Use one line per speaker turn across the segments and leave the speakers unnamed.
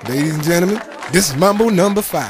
Ladies and gentlemen, this is Mambo number 5.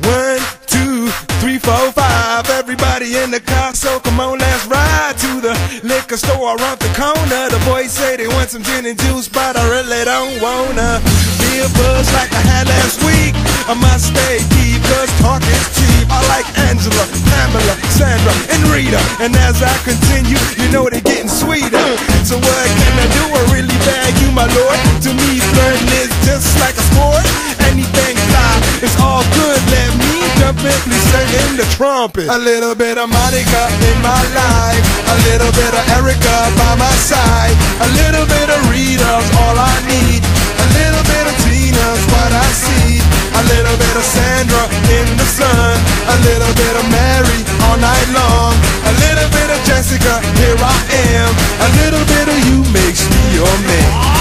One, two, three, four, five. Everybody in the car, so come on, let's ride to the liquor store around the corner. The boys say they want some gin and juice, but I really don't wanna be a buzz like I had last week. I must stay deep, cause talk is cheap. I like Angela, Pamela, Sandra, and Rita. And as I continue, you know they're getting sweeter. So what can I do? I really bag you, my lord. To me, flirting is just like a sport. Anything fly, it's all good. Let me jump in, please sing in the trumpet. A little bit of Monica in my life, a little bit of Erica by my side, a little bit of Rita's all I need, a little bit of Tina's what I see, a little bit of Sandra in the sun, a little bit of Mary all night long, a little bit of Jessica, here I am, a little bit of you makes me your man.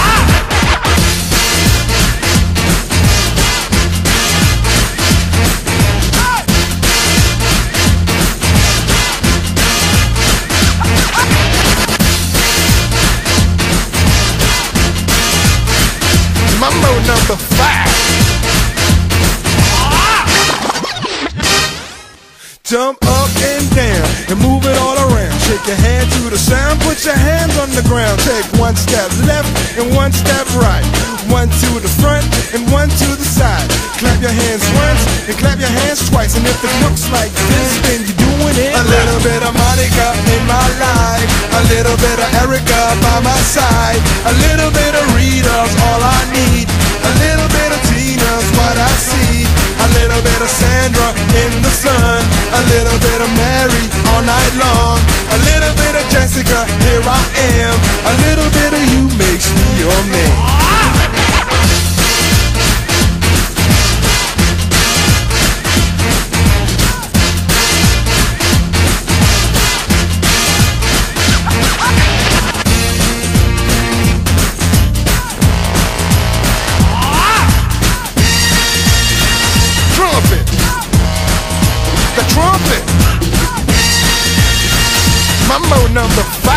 Mambo number 5. Jump up and down and move it all around. Shake your hand to the sound, put your hands on the ground. Take one step left and one step right. One to the front and one to the side. Clap your hands once and clap your hands twice. And if it looks like this, then you're doing it. A little bit of Monica in my life, a little bit of Erica by my side, a little bit of Rita's all I need, a little bit of Tina's what I see, a little bit of Sandra in the sun, a little bit of Mary all night long, a little bit of Jessica, here I am, a little bit of you makes me your man. The trumpet. Mambo number 5.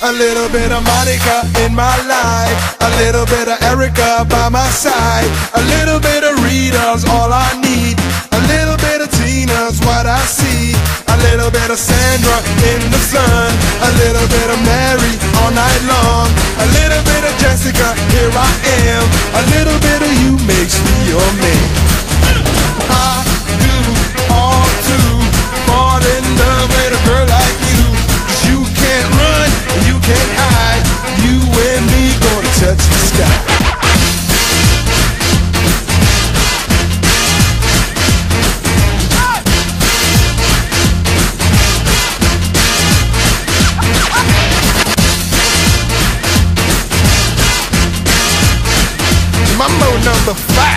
A little bit of Monica in my life, a little bit of Erica by my side, a little bit of Rita's all I need, a little bit of Tina's what I see, a little bit of Sandra in the sun, a little bit of Mary all night long, a little bit of Jessica, here I am, a little bit of you makes me your man. I do all to fall in love with a girl like you, 'cause you can't run and you can't hide, you and me gonna touch the sky. Mambo number 5.